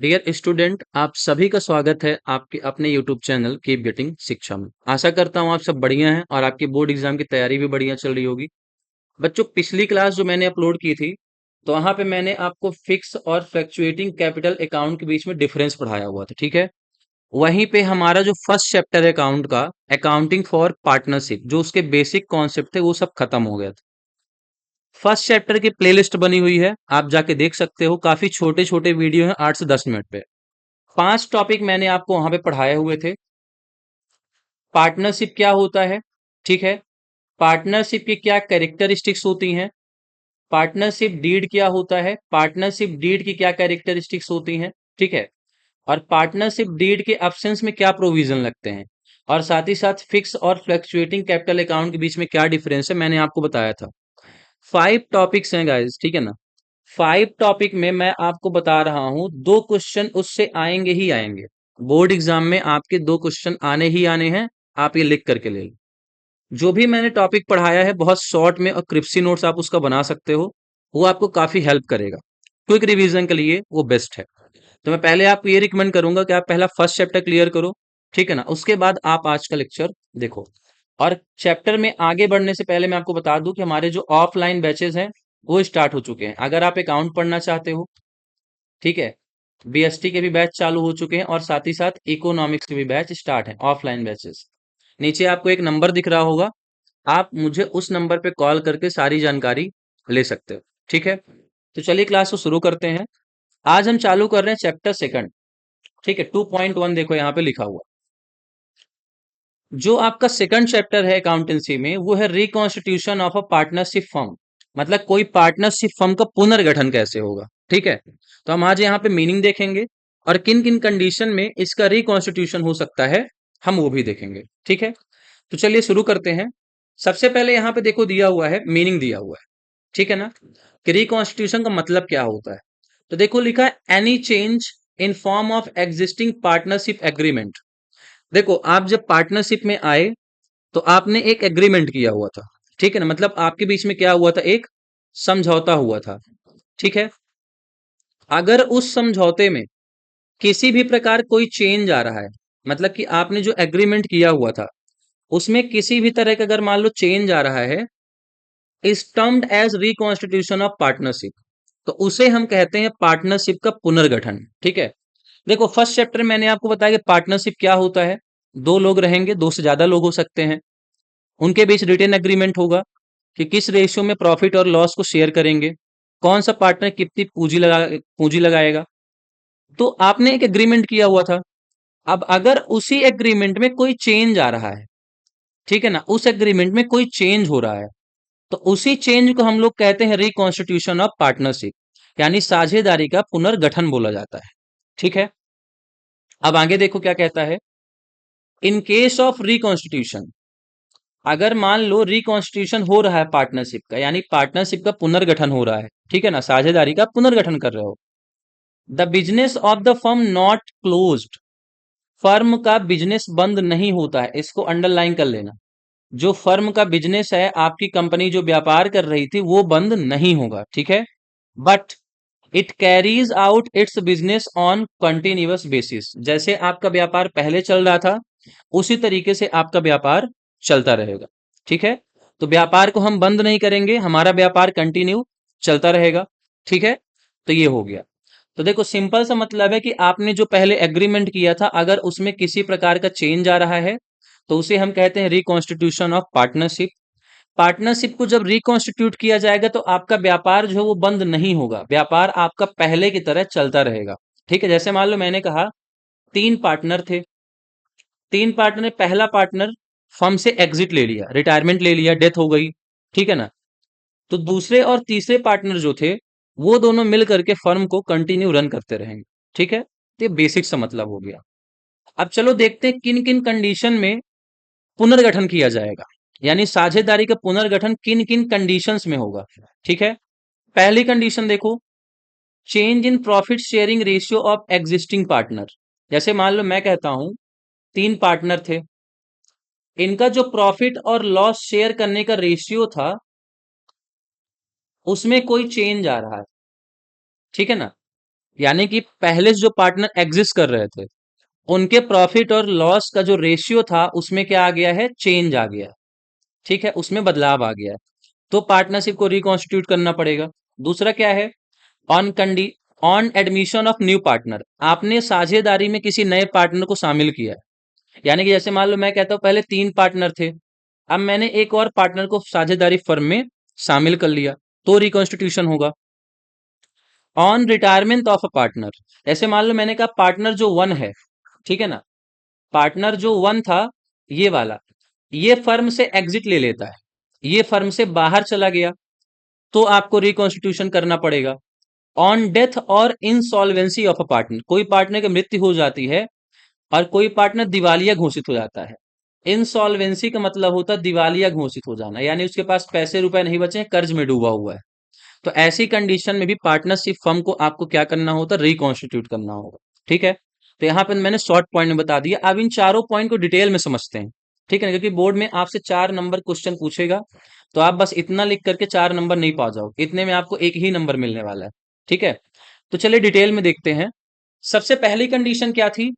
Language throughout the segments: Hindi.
डियर स्टूडेंट, आप सभी का स्वागत है आपके अपने यूट्यूब चैनल कीप गेटिंग शिक्षा में। आशा करता हूँ आप सब बढ़िया हैं और आपकी बोर्ड एग्जाम की तैयारी भी बढ़िया चल रही होगी। बच्चों, पिछली क्लास जो मैंने अपलोड की थी, तो वहां पे मैंने आपको फिक्स और फ्लक्चुएटिंग कैपिटल अकाउंट के बीच में डिफरेंस पढ़ाया हुआ था, ठीक है। वहीं पे हमारा जो फर्स्ट चैप्टर है अकाउंट का, अकाउंटिंग फॉर पार्टनरशिप, जो उसके बेसिक कॉन्सेप्ट थे वो सब खत्म हो गया था। फर्स्ट चैप्टर की प्लेलिस्ट बनी हुई है, आप जाके देख सकते हो। काफी छोटे छोटे वीडियो हैं, 8 से 10 मिनट पे। 5 टॉपिक मैंने आपको वहां पे पढ़ाए हुए थे। पार्टनरशिप क्या होता है, ठीक है। पार्टनरशिप की क्या कैरेक्टरिस्टिक्स होती हैं। पार्टनरशिप डीड क्या होता है, पार्टनरशिप डीड की क्या कैरेक्टरिस्टिक्स होती हैं, ठीक है। और पार्टनरशिप डीड के एब्सेंस में क्या प्रोविजन लगते हैं, और साथ ही साथ फिक्स और फ्लक्चुएटिंग कैपिटल अकाउंट के बीच में क्या डिफरेंस है, मैंने आपको बताया था। 5 टॉपिक्स हैं गाइस, ठीक है ना। 5 टॉपिक में मैं आपको बता रहा हूं, 2 क्वेश्चन उससे आएंगे ही आएंगे। बोर्ड एग्जाम में आपके 2 क्वेश्चन आने ही आने हैं। आप ये लिख करके ले लो। जो भी मैंने टॉपिक पढ़ाया है बहुत शॉर्ट में और क्रिप्सी नोट्स आप उसका बना सकते हो। वो आपको काफी हेल्प करेगा। क्विक रिवीजन के लिए वो बेस्ट है। तो मैं पहले आपको ये रिकमेंड करूंगा कि आप पहला फर्स्ट चैप्टर क्लियर करो, ठीक है ना। उसके बाद आप आज का लेक्चर देखो। और चैप्टर में आगे बढ़ने से पहले मैं आपको बता दूं कि हमारे जो ऑफलाइन बैचेस हैं वो स्टार्ट हो चुके हैं। अगर आप अकाउंट पढ़ना चाहते हो, ठीक है, बीएसटी के भी बैच चालू हो चुके हैं और साथ ही साथ इकोनॉमिक्स के भी बैच स्टार्ट हैं, ऑफलाइन बैचेस। नीचे आपको एक नंबर दिख रहा होगा, आप मुझे उस नंबर पे कॉल करके सारी जानकारी ले सकते हो, ठीक है। तो चलिए क्लास को शुरू करते हैं। आज हम चालू कर रहे हैं चैप्टर सेकंड, ठीक है। 2.1 देखो यहाँ पे लिखा हुआ। जो आपका सेकंड चैप्टर है अकाउंटेंसी में, वो है reconstitution of a partnership firm. मतलब कोई पार्टनरशिप फर्म का पुनर्गठन कैसे होगा, ठीक है। तो हम आज यहाँ पे मीनिंग देखेंगे और किन किन कंडीशन में इसका रिकॉन्स्टिट्यूशन हो सकता है, हम वो भी देखेंगे, ठीक है। तो चलिए शुरू करते हैं। सबसे पहले यहाँ पे देखो दिया हुआ है, मीनिंग दिया हुआ है, ठीक है ना, कि रिकॉन्स्टिट्यूशन का मतलब क्या होता है। तो देखो लिखा है any change in form of existing partnership agreement. देखो आप जब पार्टनरशिप में आए तो आपने एक एग्रीमेंट किया हुआ था, ठीक है ना। मतलब आपके बीच में क्या हुआ था, एक समझौता हुआ था, ठीक है। अगर उस समझौते में किसी भी प्रकार कोई चेंज आ रहा है, मतलब कि आपने जो एग्रीमेंट किया हुआ था उसमें किसी भी तरह का अगर मान लो चेंज आ रहा है, is termed as reconstitution of partnership, तो उसे हम कहते हैं पार्टनरशिप का पुनर्गठन, ठीक है। देखो फर्स्ट चैप्टर में मैंने आपको बताया कि पार्टनरशिप क्या होता है। 2 लोग रहेंगे, 2 से ज्यादा लोग हो सकते हैं। उनके बीच रिटेन एग्रीमेंट होगा कि किस रेशियो में प्रॉफिट और लॉस को शेयर करेंगे, कौन सा पार्टनर कितनी पूंजी लगाएगा। तो आपने एक एग्रीमेंट किया हुआ था। अब अगर उसी एग्रीमेंट में कोई चेंज आ रहा है, ठीक है ना, उस एग्रीमेंट में कोई चेंज हो रहा है, तो उसी चेंज को हम लोग कहते हैं रिकॉन्स्टिट्यूशन ऑफ पार्टनरशिप, यानी साझेदारी का पुनर्गठन बोला जाता है, ठीक है। अब आगे देखो क्या कहता है। इन केस ऑफ रिकॉन्स्टिट्यूशन, अगर मान लो रिकॉन्स्टिट्यूशन हो रहा है पार्टनरशिप का, यानी पार्टनरशिप का पुनर्गठन हो रहा है, ठीक है ना, साझेदारी का पुनर्गठन कर रहे हो। The business of the firm not closed, firm का बिजनेस बंद नहीं होता है, इसको अंडरलाइन कर लेना। जो फर्म का बिजनेस है, आपकी कंपनी जो व्यापार कर रही थी वो बंद नहीं होगा, ठीक है। But it carries out it's business on continuous basis, जैसे आपका व्यापार पहले चल रहा था उसी तरीके से आपका व्यापार चलता रहेगा, ठीक है। तो व्यापार को हम बंद नहीं करेंगे, हमारा व्यापार कंटिन्यू चलता रहेगा, ठीक है। तो ये हो गया। तो देखो सिंपल सा मतलब है कि आपने जो पहले एग्रीमेंट किया था, अगर उसमें किसी प्रकार का चेंज आ रहा है तो उसे हम कहते हैं रिकॉन्स्टिट्यूशन ऑफ पार्टनरशिप। पार्टनरशिप को जब रिकॉन्स्टिट्यूट किया जाएगा तो आपका व्यापार जो है वो बंद नहीं होगा, व्यापार आपका पहले की तरह चलता रहेगा, ठीक है। जैसे मान लो मैंने कहा 3 पार्टनर थे। 3 पार्टनर ने पहला पार्टनर फर्म से एग्जिट ले लिया, रिटायरमेंट ले लिया, डेथ हो गई, ठीक है ना। तो दूसरे और तीसरे पार्टनर जो थे वो दोनों मिल करके फर्म को कंटिन्यू रन करते रहेंगे, ठीक है। तो ये बेसिक सा मतलब हो गया। अब चलो देखते हैं किन किन कंडीशन में पुनर्गठन किया जाएगा, यानी साझेदारी का पुनर्गठन किन किन कंडीशंस में होगा, ठीक है। पहली कंडीशन देखो, change in profit sharing ratio of existing partner. जैसे मान लो मैं कहता हूं 3 पार्टनर थे, इनका जो प्रॉफिट और लॉस शेयर करने का रेशियो था उसमें कोई चेंज आ रहा है, ठीक है ना। यानी कि पहले जो पार्टनर एग्जिस्ट कर रहे थे उनके प्रॉफिट और लॉस का जो रेशियो था उसमें क्या आ गया है, चेंज आ गया है। ठीक है, उसमें बदलाव आ गया है, तो पार्टनरशिप को रिकॉन्स्टिट्यूट करना पड़ेगा। दूसरा क्या है, on Kandi on admission of new partner, आपने साझेदारी में किसी नए पार्टनर को शामिल किया है। यानी कि जैसे मान लो मैं कहता हूं पहले 3 पार्टनर थे, अब मैंने एक और पार्टनर को साझेदारी फर्म में शामिल कर लिया, तो रिकॉन्स्टिट्यूशन होगा। On retirement of a partner, ऐसे मान लो मैंने कहा पार्टनर जो 1 है, ठीक है ना, पार्टनर जो 1 था, ये वाला, ये फर्म से एग्जिट ले लेता है, ये फर्म से बाहर चला गया, तो आपको रिकॉन्स्टिट्यूशन करना पड़ेगा। ऑन डेथ और इंसॉल्वेंसी ऑफ अ पार्टनर, कोई पार्टनर की मृत्यु हो जाती है और कोई पार्टनर दिवालिया घोषित हो जाता है। इंसॉल्वेंसी का मतलब होता है दिवालिया घोषित हो जाना, यानी उसके पास पैसे रुपए नहीं बचे हैं, कर्ज में डूबा हुआ है। तो ऐसी कंडीशन में भी पार्टनरशिप फर्म को आपको क्या करना होता है, रिकॉन्स्टिट्यूट करना होगा। ठीक है, तो यहाँ पे मैंने शॉर्ट पॉइंट में बता दिया। अब इन चारों पॉइंट को डिटेल में समझते हैं। ठीक है ना, क्योंकि बोर्ड में आपसे 4 नंबर क्वेश्चन पूछेगा, तो आप बस इतना लिख करके 4 नंबर नहीं पा जाओ, इतने में आपको एक ही नंबर मिलने वाला है। ठीक है, तो चलिए डिटेल में देखते हैं। सबसे पहली कंडीशन क्या थी,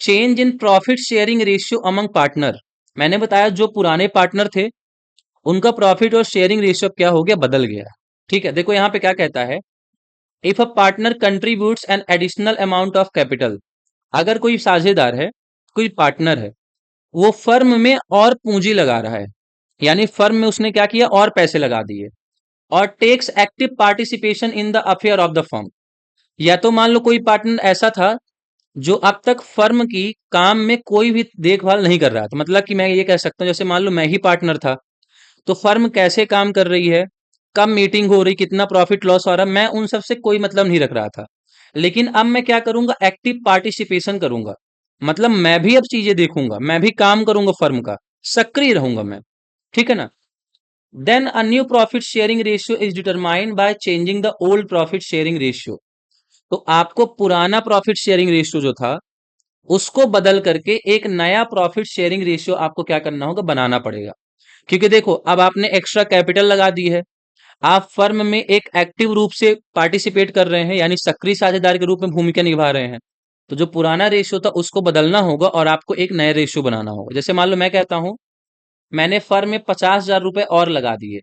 change in profit sharing ratio among partner. मैंने बताया जो पुराने पार्टनर थे उनका प्रॉफिट और शेयरिंग रेशियो क्या हो गया, बदल गया। ठीक है, देखो यहाँ पे क्या कहता है, if a partner contributes an additional amount of capital, अगर कोई साझेदार है, कोई पार्टनर है, वो फर्म में और पूंजी लगा रहा है, यानी फर्म में उसने क्या किया, और पैसे लगा दिए, और takes active participation in the affair of the firm, या तो मान लो कोई पार्टनर ऐसा था जो अब तक फर्म की काम में कोई भी देखभाल नहीं कर रहा था, मतलब कि मैं ये कह सकता हूं जैसे मान लो मैं ही पार्टनर था, तो फर्म कैसे काम कर रही है, कब मीटिंग हो रही, कितना प्रॉफिट लॉस हो रहा, मैं उन सब से कोई मतलब नहीं रख रहा था। लेकिन अब मैं क्या करूंगा, एक्टिव पार्टिसिपेशन करूंगा, मतलब मैं भी अब चीजें देखूंगा, मैं भी काम करूंगा फर्म का, सक्रिय रहूंगा मैं। ठीक है ना, then a new profit sharing ratio is determined by changing the old profit sharing ratio. तो आपको पुराना प्रॉफिट शेयरिंग रेशियो जो था उसको बदल करके एक नया प्रॉफिट शेयरिंग रेशियो आपको क्या करना होगा, बनाना पड़ेगा। क्योंकि देखो अब आपने एक्स्ट्रा कैपिटल लगा दी है, आप फर्म में एक एक्टिव रूप से पार्टिसिपेट कर रहे हैं, यानी सक्रिय साझेदार के रूप में भूमिका निभा रहे हैं, तो जो पुराना रेशियो था उसको बदलना होगा और आपको एक नया रेशियो बनाना होगा। जैसे मान लो मैं कहता हूं मैंने फर्म में 50,000 रुपए और लगा दिए,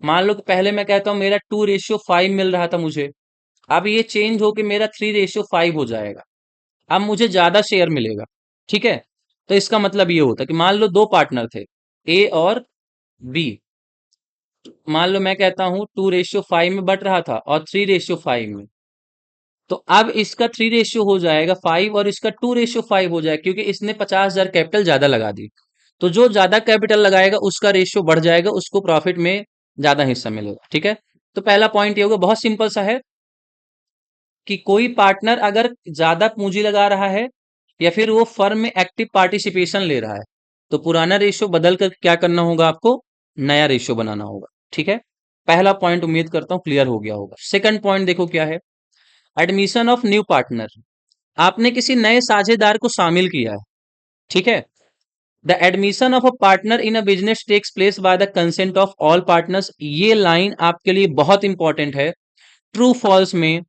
मान लो कि पहले मैं कहता हूं मेरा 2:5 मिल रहा था मुझे, अब ये चेंज होके मेरा 3:5 हो जाएगा, अब मुझे ज्यादा शेयर मिलेगा। ठीक है, तो इसका मतलब ये होता है कि मान लो 2 पार्टनर थे, ए और बी, मान लो मैं कहता हूं 2:5 में बट रहा था और 3:5 में, तो अब इसका 3 रेशियो हो जाएगा 5 और इसका 2:5 हो जाएगा, क्योंकि इसने 50,000 कैपिटल ज्यादा लगा दी। तो जो ज्यादा कैपिटल लगाएगा उसका रेशियो बढ़ जाएगा, उसको प्रॉफिट में ज्यादा हिस्सा मिलेगा। ठीक है, तो पहला पॉइंट ये होगा, बहुत सिंपल सा है कि कोई पार्टनर अगर ज्यादा पूंजी लगा रहा है या फिर वो फर्म में एक्टिव पार्टिसिपेशन ले रहा है, तो पुराना रेशियो बदल कर क्या करना होगा, आपको नया रेशियो बनाना होगा। ठीक है, पहला पॉइंट उम्मीद करता हूं क्लियर हो गया होगा। सेकंड पॉइंट देखो क्या है, एडमिशन ऑफ न्यू पार्टनर, आपने किसी नए साझेदार को शामिल किया है। ठीक है, the admission of a partner in a business takes place by the consent of all partners, ये लाइन आपके लिए बहुत इंपॉर्टेंट है, ट्रू फॉल्स में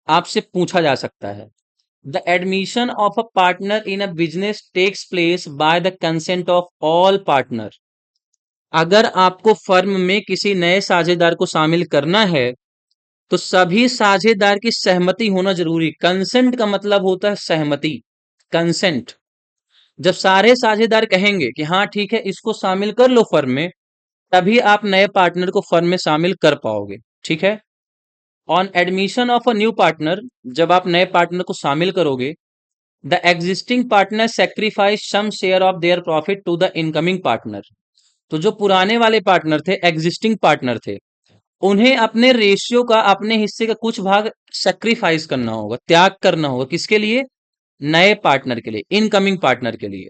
आपसे पूछा जा सकता है। The admission of a partner in a business takes place by the consent of all partner, अगर आपको फर्म में किसी नए साझेदार को शामिल करना है तो सभी साझेदार की सहमति होना जरूरी। कंसेंट का मतलब होता है सहमति, कंसेंट। जब सारे साझेदार कहेंगे कि हाँ ठीक है इसको शामिल कर लो फर्म में, तभी आप नए पार्टनर को फर्म में शामिल कर पाओगे। ठीक है, on admission of a new partner, जब आप नए पार्टनर को शामिल करोगे, the existing partner sacrifice some share of their profit to the incoming partner. तो जो पुराने वाले पार्टनर थे, एग्जिस्टिंग पार्टनर थे, उन्हें अपने रेशियो का, अपने हिस्से का कुछ भाग सेक्रीफाइस करना होगा, त्याग करना होगा, किसके लिए, नए पार्टनर के लिए, इनकमिंग पार्टनर के लिए।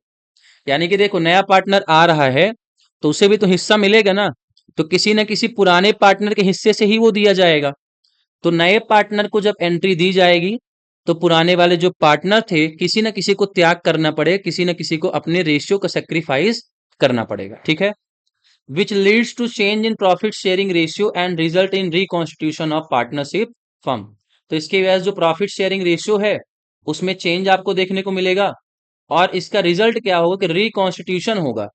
यानी कि देखो नया पार्टनर आ रहा है तो उसे भी तो हिस्सा मिलेगा ना, तो किसी न किसी पुराने पार्टनर के हिस्से से ही वो दिया जाएगा। तो नए पार्टनर को जब एंट्री दी जाएगी तो पुराने वाले जो पार्टनर थे किसी न किसी को त्याग करना पड़ेगा, किसी न किसी को अपने रेशियो का सेक्रीफाइस करना पड़ेगा। ठीक है, which leads to change in profit sharing ratio and result in reconstitution of partnership firm। तो इसकी वजह से जो प्रॉफिट शेयरिंग रेशियो है उसमें चेंज आपको देखने को मिलेगा, और इसका रिजल्ट क्या होगा कि रिकॉन्स्टिट्यूशन होगा,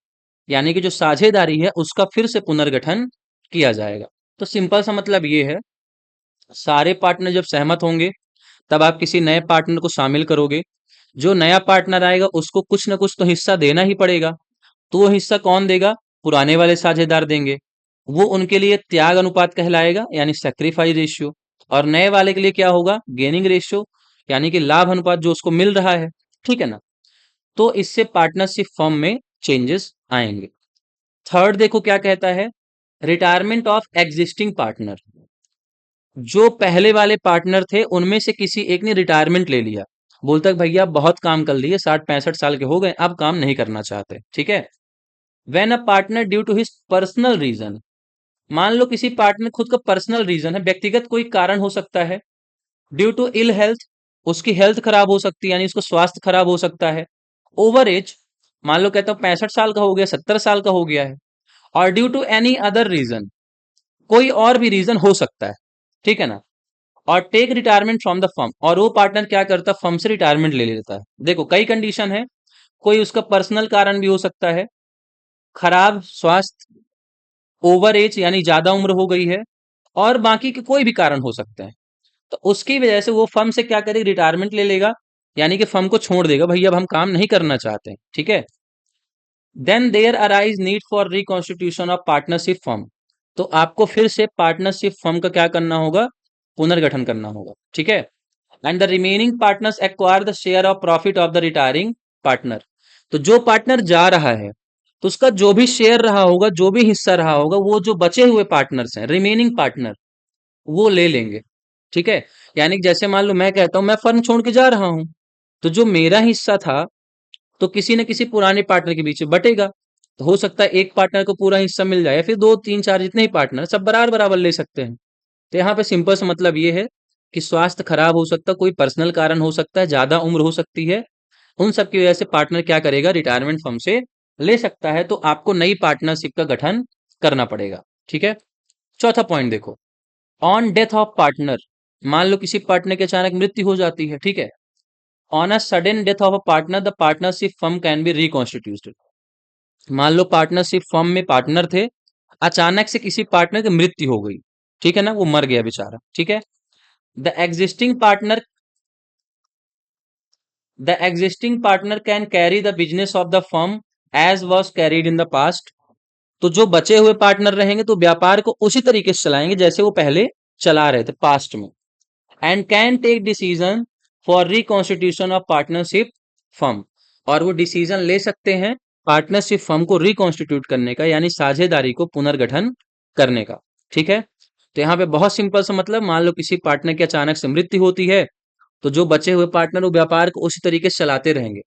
यानी कि जो साझेदारी है उसका फिर से पुनर्गठन किया जाएगा। तो सिंपल सा मतलब ये है, सारे पार्टनर जब सहमत होंगे तब आप किसी नए पार्टनर को शामिल करोगे। जो नया पार्टनर आएगा उसको कुछ ना कुछ तो हिस्सा देना ही पड़ेगा। तो वो हिस्सा कौन देगा? पुराने वाले साझेदार देंगे। वो उनके लिए त्याग अनुपात कहलाएगा, यानी सेक्रीफाइस रेशियो। और नए वाले के लिए क्या होगा? गेनिंग रेशियो, यानी कि लाभ अनुपात जो उसको मिल रहा है। ठीक है ना? तो इससे पार्टनरशिप फर्म में चेंजेस आएंगे। थर्ड देखो क्या कहता है, रिटायरमेंट ऑफ एग्जिस्टिंग पार्टनर। जो पहले वाले पार्टनर थे उनमें से किसी एक ने रिटायरमेंट ले लिया, बोलता है भैया बहुत काम कर लिए, 60-65 साल के हो गए, अब काम नहीं करना चाहते। ठीक है। When a partner due to his personal reason, मान लो किसी पार्टनर खुद का पर्सनल रीजन है, व्यक्तिगत कोई कारण हो सकता है। ड्यू टू इल हेल्थ, उसकी हेल्थ खराब हो सकती है, यानी उसको स्वास्थ्य खराब हो सकता है। ओवर एज, मान लो कहता हूं 65 साल का हो गया, 70 साल का हो गया है। और due to any other reason, कोई और भी रीजन हो सकता है। ठीक है ना? और take retirement from the firm, और वो पार्टनर क्या करता है? फर्म से रिटायरमेंट ले लेता है। देखो कई कंडीशन है, कोई उसका पर्सनल कारण भी हो सकता है, खराब स्वास्थ्य, ओवर एज यानी ज्यादा उम्र हो गई है, और बाकी के कोई भी कारण हो सकते हैं। तो उसकी वजह से वो फर्म से क्या करेगा? रिटायरमेंट ले लेगा, यानी कि फर्म को छोड़ देगा, भैया अब हम काम नहीं करना चाहते। ठीक है। Then there arise need for reconstitution of partnership firm, तो आपको फिर से पार्टनरशिप फर्म का क्या करना होगा? पुनर्गठन करना होगा। ठीक है। And the remaining partners acquire the share of profit of the retiring partner, तो जो पार्टनर जा रहा है तो उसका जो भी शेयर रहा होगा, जो भी हिस्सा रहा होगा, वो जो बचे हुए पार्टनर्स हैं, रिमेनिंग पार्टनर, वो ले लेंगे। ठीक है। यानी कि जैसे मान लो मैं कहता हूं मैं फर्म छोड़ के जा रहा हूं, तो जो मेरा हिस्सा था तो किसी न किसी पुराने पार्टनर के बीच में बटेगा। तो हो सकता है एक पार्टनर को पूरा हिस्सा मिल जाए, या फिर 2 3 4 जितने ही पार्टनर सब बराबर बराबर ले सकते हैं। तो यहाँ पे सिंपल सा मतलब ये है कि स्वास्थ्य खराब हो सकता है, कोई पर्सनल कारण हो सकता है, ज्यादा उम्र हो सकती है, उन सब की वजह से पार्टनर क्या करेगा? रिटायरमेंट फर्म से ले सकता है। तो आपको नई पार्टनरशिप का गठन करना पड़ेगा। ठीक है। चौथा पॉइंट देखो, ऑन डेथ ऑफ पार्टनर, मान लो किसी पार्टनर की अचानक मृत्यु हो जाती है। ठीक है। On a sudden death of a partner the partnership firm can be reconstituted, मान लो पार्टनरशिप फर्म में पार्टनर थे, अचानक से किसी पार्टनर की मृत्यु हो गई। ठीक है ना? वो मर गया बेचारा। ठीक है। The existing partner, the existing partner can carry the business of the firm as was carried in the past, तो जो बचे हुए पार्टनर रहेंगे तो व्यापार को उसी तरीके से चलाएंगे जैसे वो पहले चला रहे थे पास्ट में। And can take decision for reconstitution of partnership firm, और वो डिसीजन ले सकते हैं पार्टनरशिप फर्म को रिकॉन्स्टिट्यूट करने का, यानी साझेदारी को पुनर्गठन करने का। ठीक है। तो यहाँ पे बहुत सिंपल सा मतलब, मान लो किसी पार्टनर की अचानक से मृत्यु होती है, तो जो बचे हुए पार्टनर वो व्यापार को उसी तरीके से चलाते रहेंगे,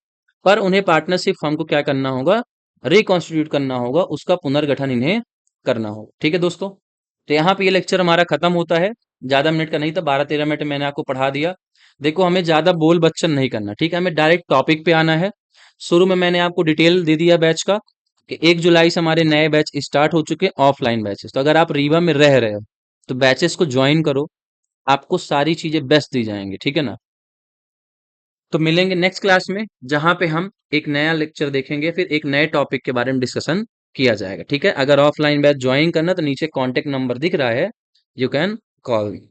पर उन्हें पार्टनरशिप फर्म को क्या करना होगा? रिकॉन्स्टिट्यूट करना होगा, उसका पुनर्गठन इन्हें करना होगा। ठीक है दोस्तों। तो यहाँ पे ये लेक्चर हमारा खत्म होता है। ज्यादा मिनट का नहीं था, 12-13 मिनट मैंने आपको पढ़ा दिया। देखो हमें ज्यादा बोल बच्चन नहीं करना। ठीक है। हमें डायरेक्ट टॉपिक पे आना है। शुरू में मैंने आपको डिटेल दे दिया बैच का, कि 1 जुलाई से हमारे नए बैच स्टार्ट हो चुके हैं, ऑफलाइन बैचेस। तो अगर आप रीवा में रह रहे हो तो बैचेस को ज्वाइन करो, आपको सारी चीजें बेस्ट दी जाएंगी। ठीक है ना? तो मिलेंगे नेक्स्ट क्लास में, जहां पे हम एक नया लेक्चर देखेंगे, फिर एक नए टॉपिक के बारे में डिस्कशन किया जाएगा। ठीक है। अगर ऑफलाइन बैच ज्वाइन करना तो नीचे कॉन्टेक्ट नंबर दिख रहा है, यू कैन कॉल मी।